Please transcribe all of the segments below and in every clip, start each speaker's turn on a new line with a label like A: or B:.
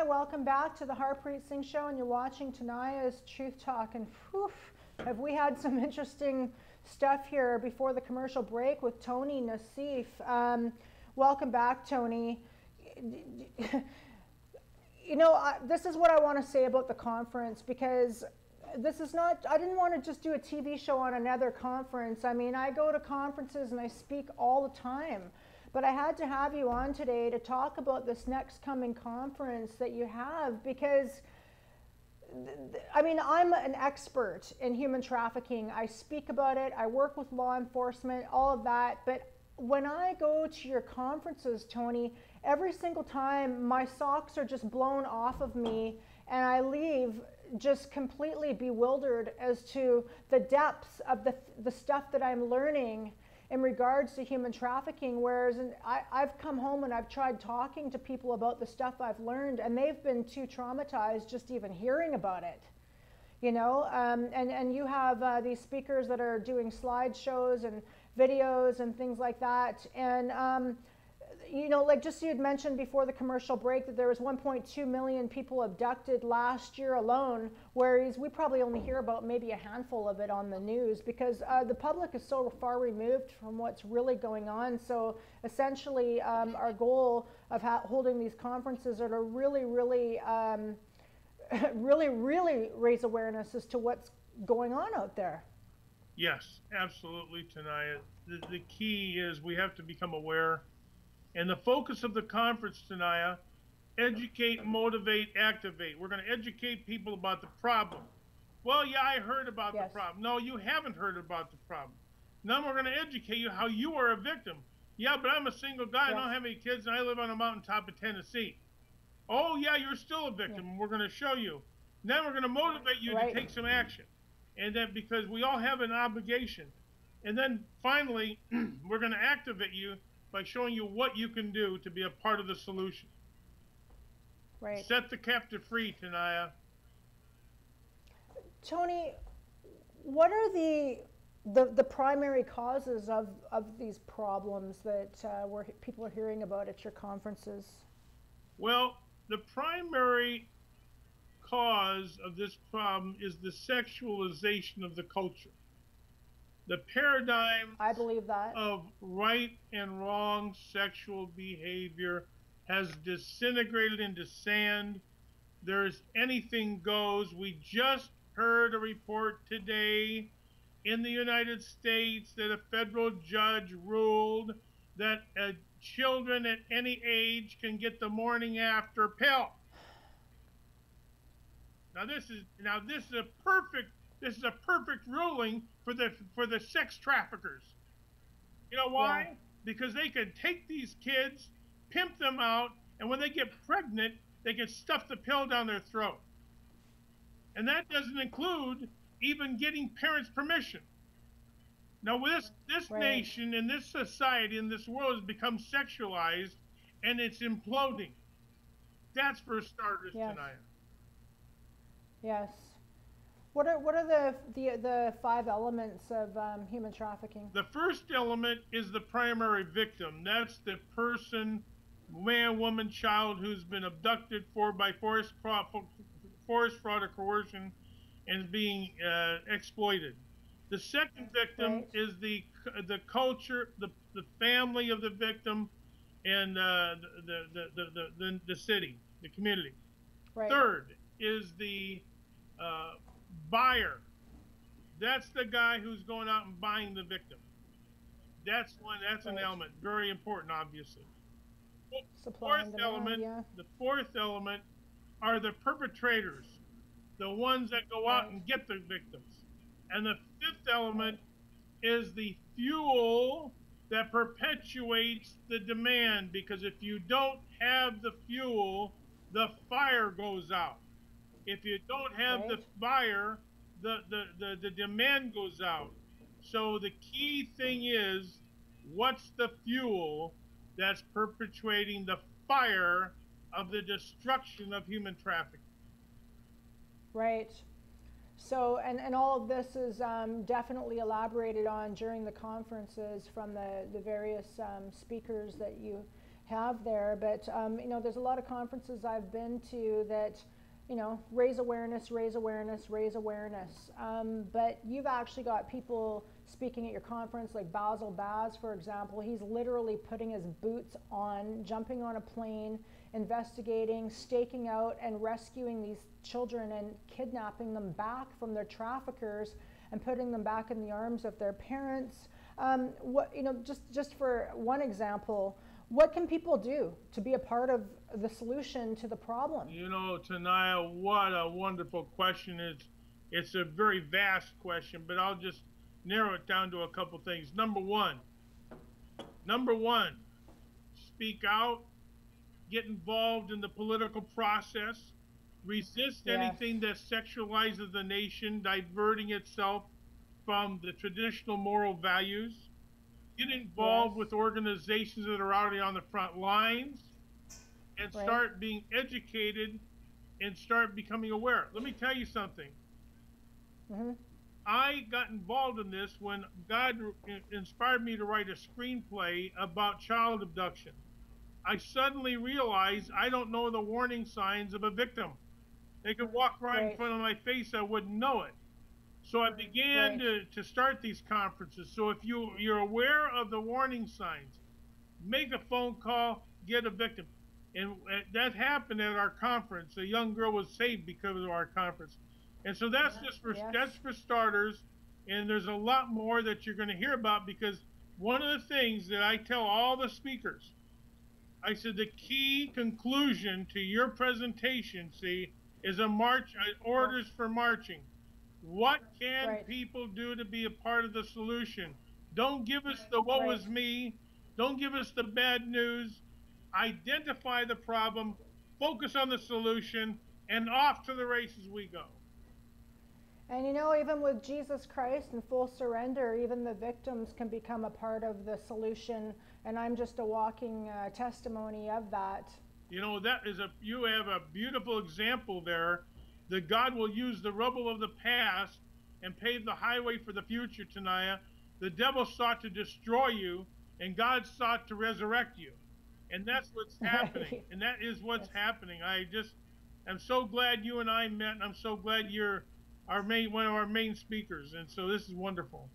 A: welcome back to the Harpreet Singh Show, and you're watching Tania's Truth Talk. And whew, have we had some interesting stuff here before the commercial break with Tony Nassif. Welcome back, Tony. You know, this is what I want to say about the conference, because this is not, I didn't want to just do a TV show on another conference. I mean, I go to conferences and I speak all the time. But I had to have you on today to talk about this next coming conference that you have, because, I mean, I'm an expert in human trafficking. I speak about it. I work with law enforcement, all of that. But when I go to your conferences, Tony, every single time my socks are just blown off of me and I leave just completely bewildered as to the depths of the stuff that I'm learning in regards to human trafficking, whereas I've come home and I've tried talking to people about the stuff I've learned, and they've been too traumatized just even hearing about it. You know, and you have these speakers that are doing slideshows and videos and things like that. And, you know, like just you had mentioned before the commercial break that there was 1.2 million people abducted last year alone, whereas we probably only hear about maybe a handful of it on the news, because the public is so far removed from what's really going on. So essentially our goal of holding these conferences are to really, really, really raise awareness as to what's going on out there.
B: Yes, absolutely, Tania. The key is we have to become aware. And the focus of the conference, Tania, educate, motivate, activate. We're going to educate people about the problem. Well, yeah, I heard about the problem. No, you haven't heard about the problem. Now we're going to educate you how you are a victim. Yeah, but I'm a single guy. I don't have any kids, and I live on a mountaintop in Tennessee. Oh, yeah, you're still a victim. We're going to show you. Then we're going to motivate you to take some action. And that because we all have an obligation. And then finally, we're going to activate you by showing you what you can do to be a part of the solution.
A: Right.
B: Set the captive free, Tania.
A: Tony, what are the primary causes of these problems that people are hearing about at your conferences?
B: Well, the primary cause of this problem is the sexualization of the culture. The paradigm
A: I believe that
B: of right and wrong sexual behavior has disintegrated into sand. There's anything goes. We just heard a report today in the United States that a federal judge ruled that children at any age can get the morning after pill. Now this is a perfect ruling for the sex traffickers. You know why? Yeah. Because they could take these kids, pimp them out, and when they get pregnant, they can stuff the pill down their throat. And that doesn't include even getting parents' permission. Now, this nation and this society and this world has become sexualized, and it's imploding. That's for starters, Tania.
A: Yes. What are the 5 elements of human trafficking?
B: The first element is the primary victim. That's the person, man, woman, child who's been abducted by force, fraud, or coercion and is being exploited. The second victim is the culture, the family of the victim, and the city, the community.
A: Right.
B: Third is the buyer. That's the guy who's going out and buying the victim. That's an element, very important, obviously. The fourth element are the perpetrators, the ones that go out and get the victims. And the fifth element is the fuel that perpetuates the demand, because if you don't have the fuel, the fire goes out. If you don't have the fire, the demand goes out. So the key thing is, what's the fuel that's perpetuating the fire of the destruction of human trafficking?
A: Right. So, and all of this is definitely elaborated on during the conferences from the various speakers that you have there. But you know, there's a lot of conferences I've been to that, you know, raise awareness, raise awareness, raise awareness. But you've actually got people speaking at your conference, like Basil Baz, for example. He's literally putting his boots on, jumping on a plane, investigating, staking out, and rescuing these children and kidnapping them back from their traffickers and putting them back in the arms of their parents. What, you know, just for one example, what can people do to be a part of the solution to the problem?
B: You know, Tania, what a wonderful question. It's a very vast question, but I'll just narrow it down to a couple things. Number one, speak out, get involved in the political process, resist
A: Yes.
B: anything that sexualizes the nation, diverting itself from the traditional moral values. Get involved
A: Yes.
B: with organizations that are already on the front lines and
A: Right.
B: start being educated and start becoming aware. Let me tell you something.
A: Hmm.
B: I got involved in this when God inspired me to write a screenplay about child abduction. I suddenly realized I don't know the warning signs of a victim. They could walk right in
A: Right.
B: front of my face, I wouldn't know it. So I began
A: Right.
B: to start these conferences. So if you're aware of the warning signs, make a phone call, get a victim. And that happened at our conference. A young girl was saved because of our conference. And so that's just for
A: Yes.
B: that's for starters. And there's a lot more that you're going to hear about, because one of the things that I tell all the speakers, I said the key conclusion to your presentation, see, is a march, orders for marching. What can
A: Right.
B: people do to be a part of the solution? Don't give us the woe
A: Right.
B: is me. Don't give us the bad news. Identify the problem, focus on the solution, and off to the races we go.
A: And you know, even with Jesus Christ and full surrender, even the victims can become a part of the solution. And I'm just a walking testimony of that.
B: You know, you have a beautiful example there that God will use the rubble of the past and pave the highway for the future, Tania. The devil sought to destroy you, and God sought to resurrect you. And that's what's happening. And that is what's
A: Yes.
B: happening. I'm so glad you and I met, and I'm so glad you're one of our main speakers. And so this is wonderful.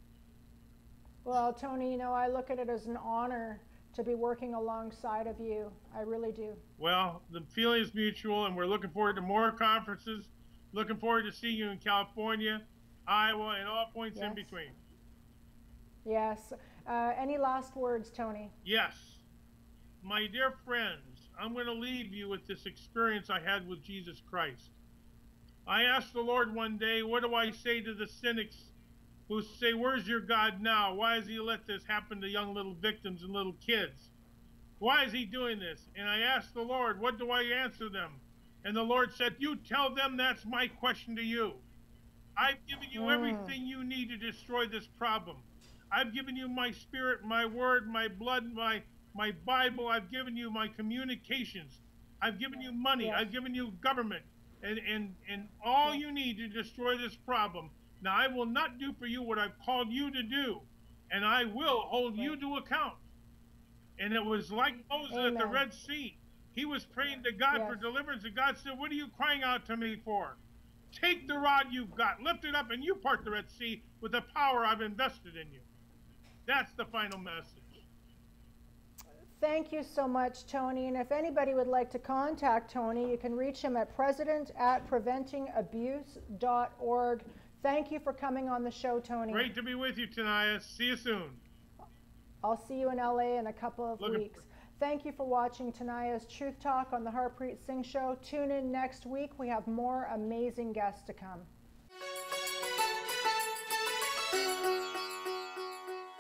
A: Well, Tony, you know, I look at it as an honor to be working alongside of you. I really do.
B: Well, the feeling is mutual, and we're looking forward to more conferences. Looking forward to seeing you in California, Iowa, and all points in
A: Yes.
B: between.
A: Yes. Any last words, Tony?
B: Yes. My dear friends, I'm going to leave you with this experience I had with Jesus Christ. I asked the Lord one day, what do I say to the cynics who say, where's your God now? Why has he let this happen to young little victims and little kids? Why is he doing this? And I asked the Lord, what do I answer them? And the Lord said, you tell them that's my question to you. I've given you everything you need to destroy this problem. I've given you my spirit, my word, my blood, my Bible. I've given you my communications. I've given you money.
A: Yes.
B: I've given you government and all you need to destroy this problem. Now, I will not do for you what I've called you to do, and I will hold you to account. And it was like Moses at the
A: Amen.
B: Red Sea. He was praying to God for
A: Yes.
B: deliverance, and God said, what are you crying out to me for? Take the rod you've got, lift it up, and you part the Red Sea with the power I've invested in you. That's the final message.
A: Thank you so much, Tony. And if anybody would like to contact Tony, you can reach him at president@preventingabuse.org. Thank you for coming on the show, Tony.
B: Great to be with you, Tania. See you soon.
A: I'll see you in LA in a couple of weeks. Thank you for watching Tania's Truth Talk on the Harpreet Singh Show. Tune in next week. We have more amazing guests to come.